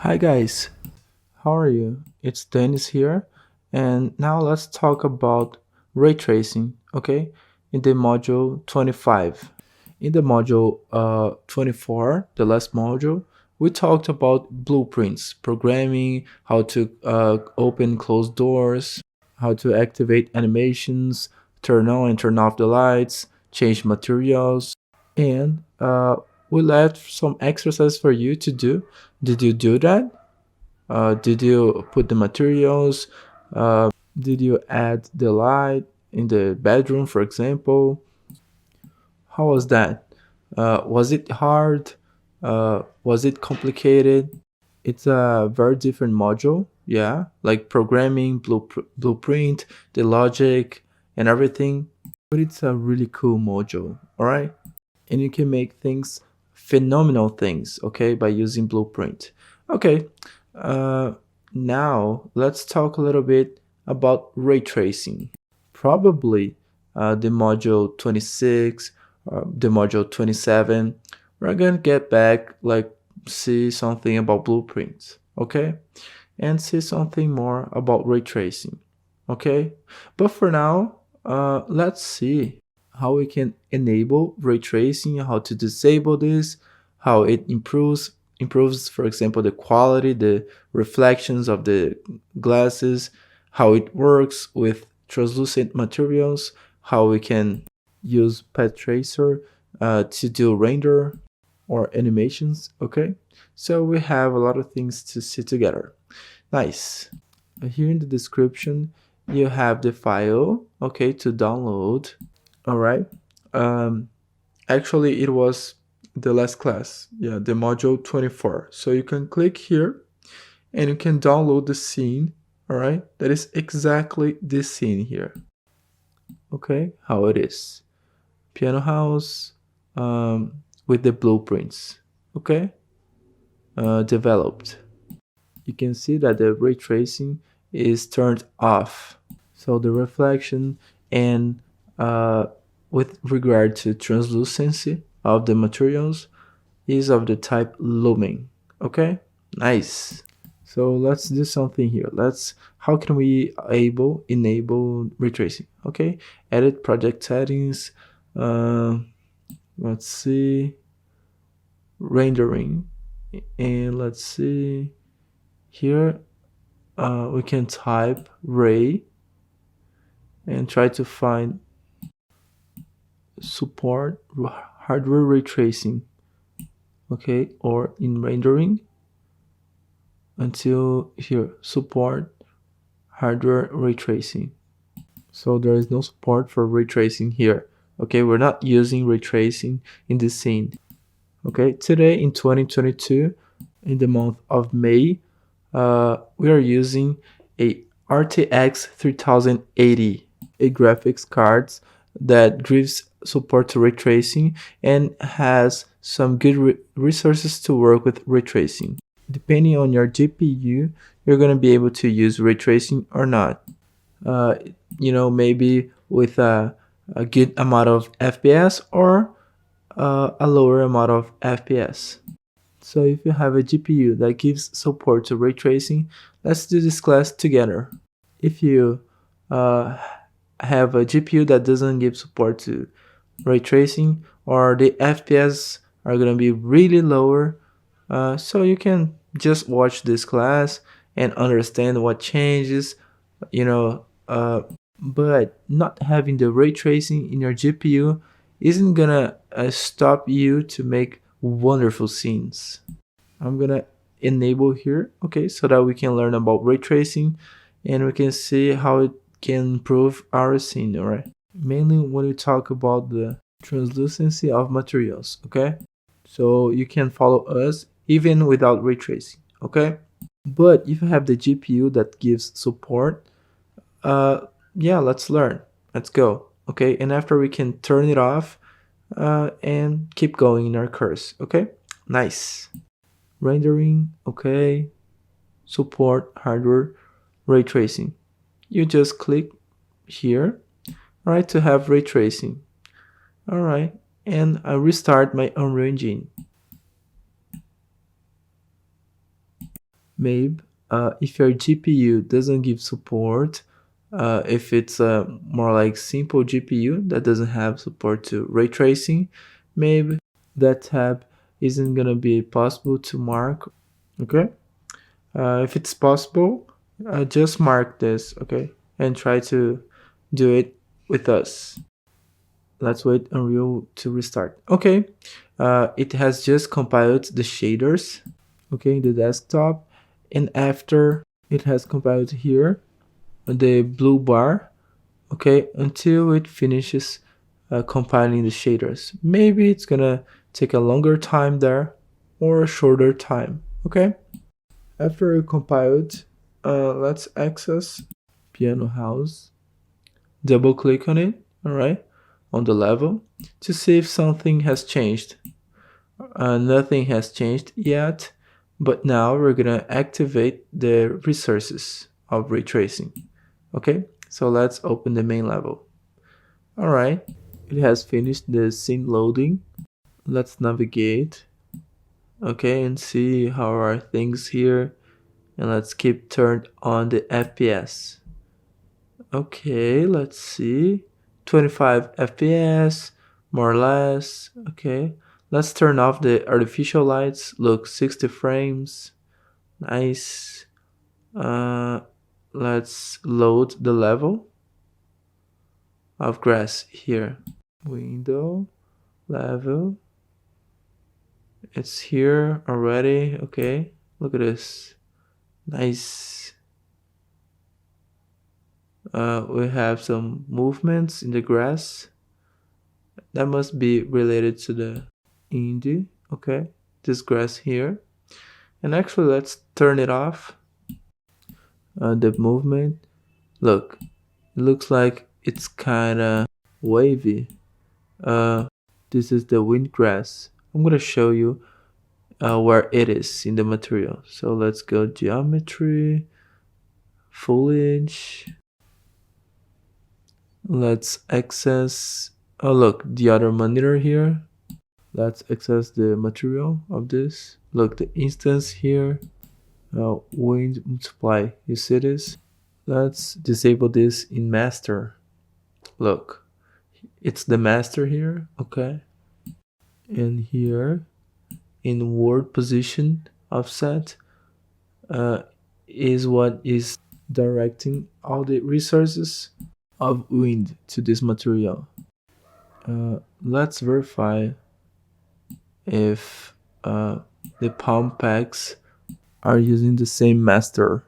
Hi guys, how are you? It's Dennis here, and now let's talk about ray tracing, okay? In the module 25. In the module 24, the last module, we talked about blueprints, programming, how to open close doors, how to activate animations, turn on and turn off the lights, change materials, and we left some exercise for you to do. Did you do that? Did you put the materials? Did you add the light in the bedroom, for example? How was that? Was it hard? Was it complicated? It's a very different module, yeah, like programming, blueprint, the logic, and everything. But it's a really cool module, all right? And you can make things, phenomenal things, okay, by using blueprint. Okay, uh, now let's talk a little bit about ray tracing. Probably the module 26, the module 27, we're gonna get back, like, see something about blueprints, okay, and see something more about ray tracing, okay. But for now, let's see how we can enable ray tracing, how to disable this, how it improves, for example, the quality, the reflections of the glasses, how it works with translucent materials, how we can use path tracer to do render or animations, okay. So we have a lot of things to see together. Nice. Here in the description you have the file, okay, to download. All right. Um, Actually, it was the last class. Yeah, the module 24. So you can click here and you can download the scene. All right. That is exactly this scene here. Okay. How it is. Piano house with the blueprints. Okay. Developed. You can see that the ray tracing is turned off. So the reflection and with regard to translucency of the materials is of the type lumen. Okay, nice. So let's do something here. How can we enable ray tracing? Okay, edit project settings. Uh, let's see, rendering, and let's see here. We can type ray and try to find support hardware ray tracing, okay, or in rendering until here, support hardware ray tracing. So there is no support for ray tracing here, okay. We're not using ray tracing in this scene, okay. Today in 2022, in the month of May, we are using a RTX 3080, a graphics card that gives support to ray tracing and has some good resources to work with ray tracing. Depending on your GPU, you're going to be able to use ray tracing or not. Uh, maybe with a good amount of FPS or a lower amount of FPS. So if you have a GPU that gives support to ray tracing, let's do this class together. If you uh, have a GPU that doesn't give support to ray tracing, or the FPS are gonna be really lower, so you can just watch this class and understand what changes, you know. But not having the ray tracing in your GPU isn't gonna stop you to make wonderful scenes. I'm gonna enable here, okay, so that we can learn about ray tracing and we can see how it can improve our scene, all right? Mainly when we talk about the translucency of materials, okay? So you can follow us even without ray tracing, okay? But if you have the GPU that gives support, yeah, let's learn. Let's go, okay? And after we can turn it off and keep going in our course, okay? Nice. Rendering, okay. Support hardware ray tracing. You just click here, all right, to have ray tracing. All right, and I restart my Unreal Engine. maybe if your GPU doesn't give support, if it's a more like simple GPU that doesn't have support to ray tracing, maybe that tab isn't gonna be possible to mark. Okay, if it's possible, just mark this, okay, and try to do it with us. Let's wait Unreal to restart. Okay, it has just compiled the shaders, okay, the desktop, and after it has compiled here the blue bar, okay, until it finishes compiling the shaders. Maybe it's gonna take a longer time there or a shorter time, okay. After it compiled, let's access piano house, double click on it, all right, on the level to see if something has changed. Nothing has changed yet, but now we're gonna activate the resources of ray tracing. Okay, so let's open the main level. All right, it has finished the scene loading. Let's navigate, okay, and see how are things here, and let's keep turned on the FPS. Okay, let's see, 25 FPS, more or less. Okay, let's turn off the artificial lights. Look, 60 frames. Nice. Uh, let's load the level of grass here. Window, level. It's here already. Okay, look at this. Nice. We have some movements in the grass. That must be related to the indie. Okay, this grass here. And actually, let's turn it off. The movement. Look, it looks like it's kind of wavy. Uh, this is the wind grass. I'm gonna show you where it is in the material. So let's go geometry, foliage. Let's access. Oh, look, the other monitor here. Let's access the material of this. Look, the instance here. Wind multiply. You see this? Let's disable this in master. Look, it's the master here. Okay. And here in word position offset is what is directing all the resources of wind to this material. Let's verify if the palm packs are using the same master.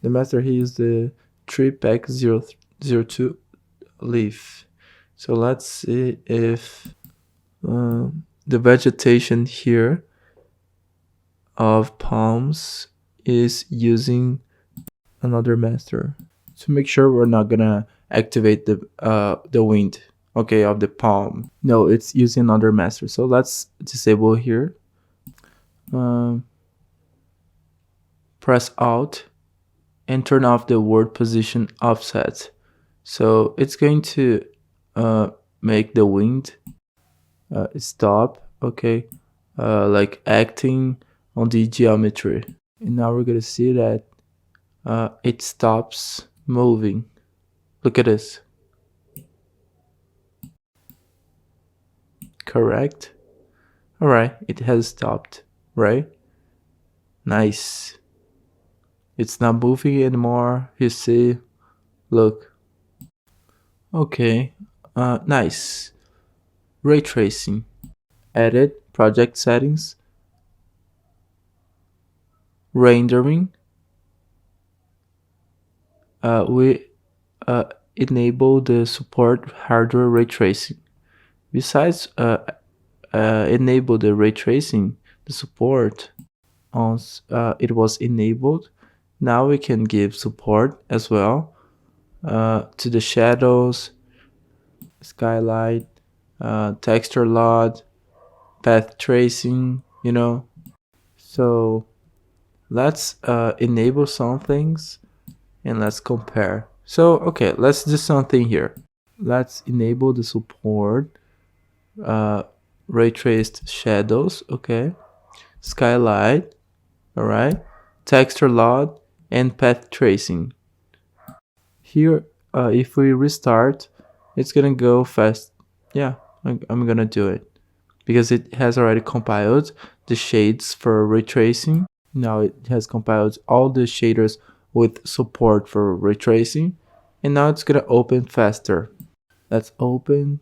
The master here is the 3pack002 leaf. So let's see if the vegetation here of palms is using another master to make sure we're not gonna activate the wind, okay, of the palm. No, it's using another master. So let's disable here. Press Alt and turn off the word position offset. So it's going to make the wind stop, okay, like acting on the geometry. And now we're gonna see that it stops moving. Look at this. Correct. All right, it has stopped, right? Nice. It's not moving anymore. You see, look. Okay, nice. Ray tracing. Edit project settings. Rendering. We enable the support hardware ray tracing. Besides enable the ray tracing, the support once it was enabled, now we can give support as well to the shadows, skylight, texture load, path tracing, you know. So let's enable some things and let's compare. So okay, let's do something here. Let's enable the support ray traced shadows, okay, skylight, all right, texture load, and path tracing. Here, if we restart, it's gonna go fast. Yeah, I'm gonna do it because it has already compiled the shades for ray tracing. Now it has compiled all the shaders with support for ray tracing, and now it's gonna open faster. Let's open,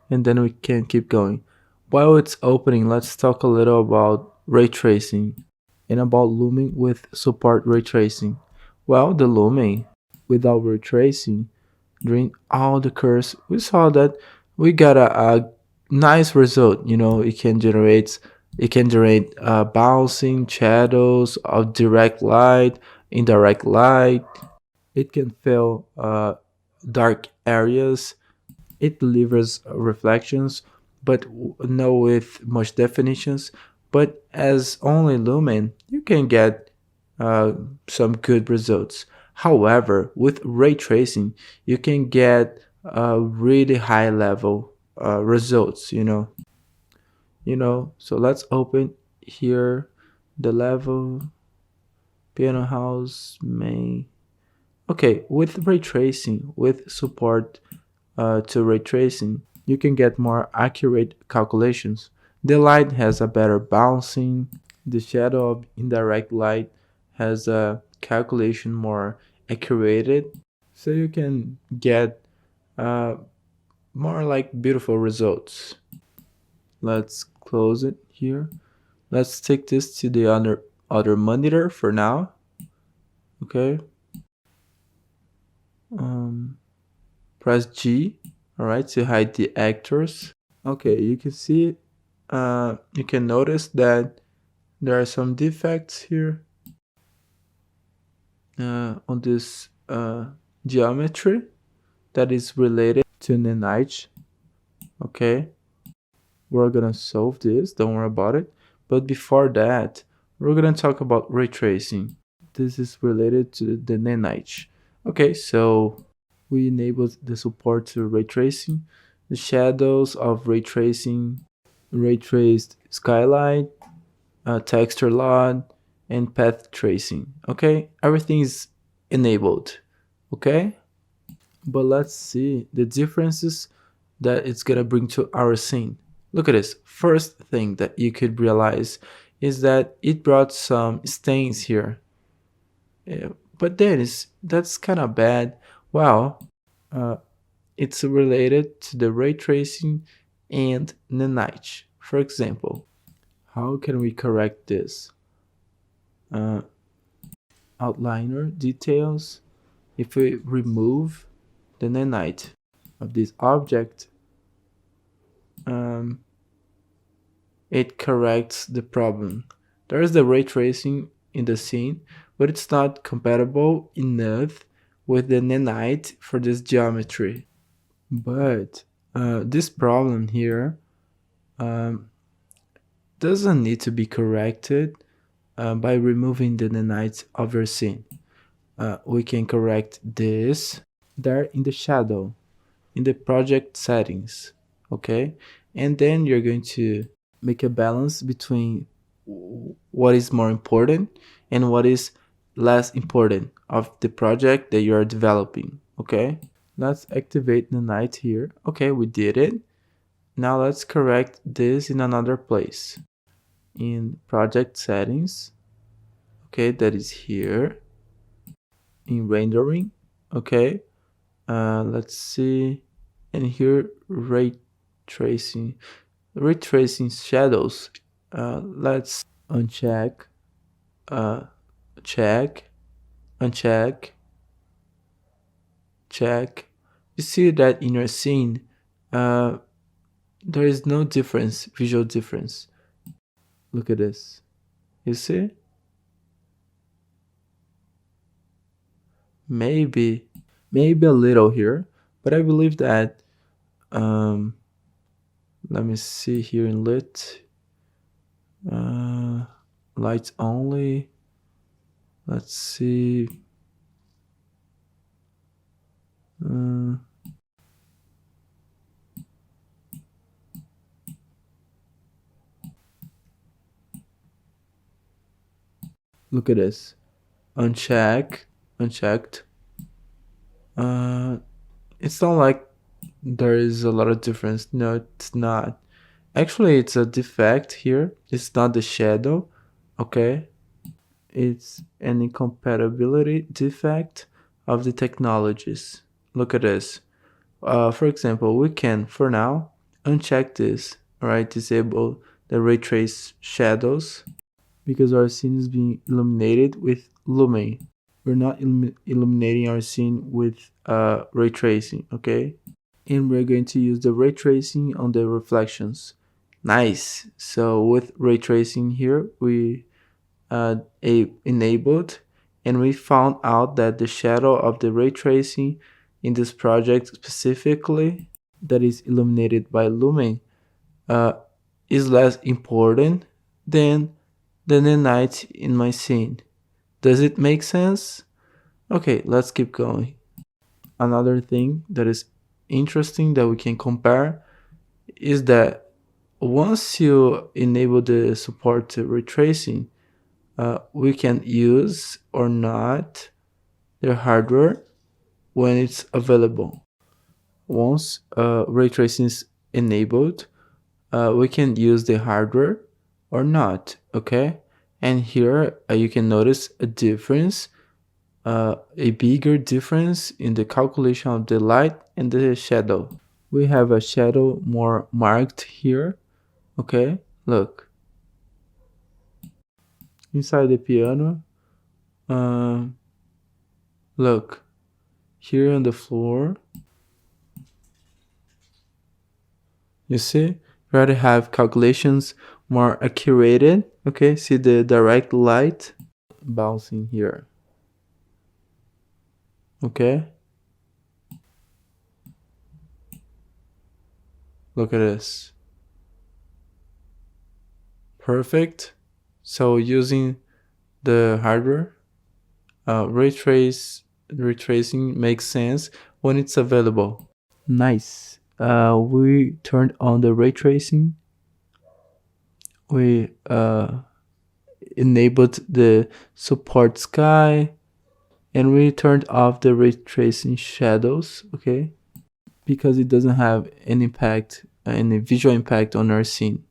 and then we can keep going. While it's opening, let's talk a little about ray tracing and about looming with support ray tracing. Well, the looming without ray tracing, during all the curves, we saw that we got a nice result. It can generate bouncing shadows of direct light, indirect light. It can fill dark areas. It delivers reflections, but no with much definitions. But as only lumen, you can get uh, some good results. However, with ray tracing, you can get really high level results. So let's open here the level piano house main. Okay, with ray tracing, with support to ray tracing, you can get more accurate calculations. The light has a better bouncing. The shadow of indirect light has a calculation more accurate. So you can get uh, more like beautiful results. Let's close it here. Let's take this to the other monitor for now. Okay. Um, Press G. All right, to hide the actors. Okay, you can see, you can notice that there are some defects here on this geometry that is related to lineage. Okay, we're gonna solve this, don't worry about it. But before that, we're gonna talk about ray tracing. This is related to the lineage. Okay, so we enabled the support to ray tracing. The shadows of ray tracing, ray traced skylight, texture load, and path tracing. Okay, everything is enabled. Okay, but let's see the differences that it's gonna bring to our scene. Look at this. First thing that you could realize is that it brought some stains here. Yeah, but that's kind of bad. Well, uh, it's related to the ray tracing and the night. For example, how can we correct this? Uh, Outliner details. If we remove the nanite of this object, um, it corrects the problem. There is the ray tracing in the scene, but it's not compatible enough with the nanite for this geometry. But this problem here um, doesn't need to be corrected by removing the nanite of your scene. We can correct this there in the shadow, in the project settings. Okay, and then you're going to make a balance between what is more important and what is less important of the project that you are developing. Okay, let's activate the night here. Okay, we did it. Now let's correct this in another place, in project settings. Okay, that is here in rendering. Okay, let's see, and here ray tracing shadows. Let's uncheck, uh, check, uncheck, check. You see that in your scene, uh, there is no difference, visual difference. Look at this. You see? Maybe, maybe a little here, but I believe that. Um, Let me see here in lit. Uh, Lights only. Let's see. Uh, Look at this. Unchecked. Uh, it's not like there is a lot of difference. No, it's not. Actually, it's a defect here. It's not the shadow, okay? It's an incompatibility defect of the technologies. Look at this. For example, we can, for now, uncheck this, all right? Disable the ray trace shadows because our scene is being illuminated with lumen. We're not illuminating our scene with ray tracing, okay? And we're going to use the ray tracing on the reflections. Nice. So with ray tracing here, we enabled, and we found out that the shadow of the ray tracing in this project specifically that is illuminated by lumen uh, is less important than the night in my scene. Does it make sense? Okay, let's keep going. Another thing that is interesting that we can compare is that once you enable the support to retracing, we can use or not the hardware when it's available. Once ray tracing is enabled, we can use the hardware or not, okay? And here you can notice a difference, a bigger difference in the calculation of the light and the shadow. We have a shadow more marked here, okay? Look, inside the piano, uh, look, here on the floor, you see, we already have calculations more accurate, okay? See the direct light bouncing here, okay? Look at this. Perfect. So using the hardware, retracing makes sense when it's available. Nice. We turned on the ray tracing. We enabled the support sky, and we turned off the ray tracing shadows. Okay, because it doesn't have any impact, any visual impact on our scene.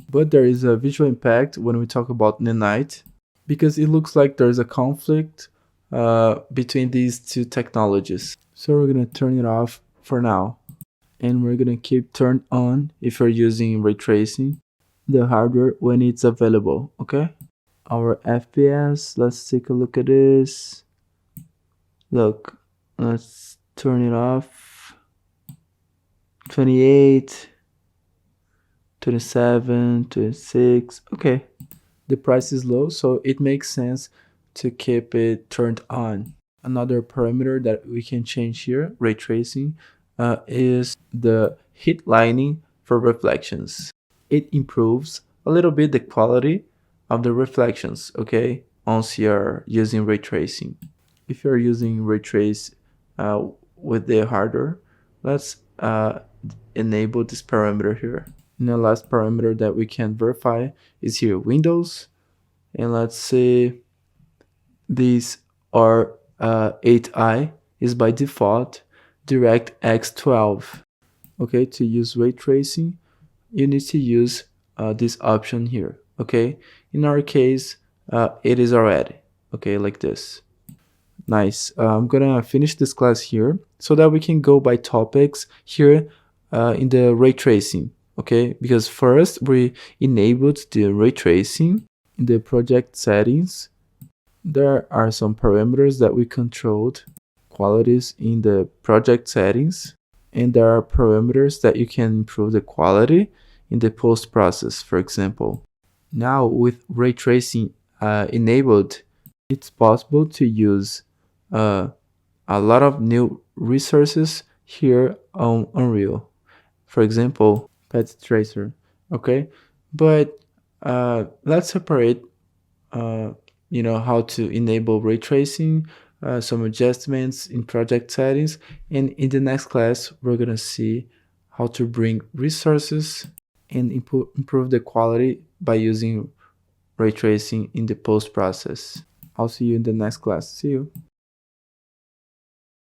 But there is a visual impact when we talk about the night, because it looks like there's a conflict between these two technologies. So we're gonna turn it off for now, and we're gonna keep turned on if you're using ray tracing, the hardware when it's available, okay? Our FPS, let's take a look at this. Look, let's turn it off. 28, 27, 26, okay. The price is low, so it makes sense to keep it turned on. Another parameter that we can change here, ray tracing, is the heat lining for reflections. It improves a little bit the quality of the reflections, okay, once you're using ray tracing. If you're using ray trace with the hardware, let's enable this parameter here. And the last parameter that we can verify is here, Windows. And let's see, these are 8i is by default DirectX 12. Okay, to use ray tracing, you need to use this option here. Okay, in our case, it is already okay, like this. Nice. I'm gonna finish this class here so that we can go by topics here in the ray tracing. Okay, because first we enabled the ray tracing in the project settings. There are some parameters that we controlled, qualities in the project settings, and there are parameters that you can improve the quality in the post process, for example. Now with ray tracing enabled, it's possible to use a lot of new resources here on Unreal. For example, Pet Tracer, okay? But let's separate how to enable ray tracing, some adjustments in project settings, and in the next class we're gonna see how to bring resources and improve the quality by using ray tracing in the post process. I'll see you in the next class. See you.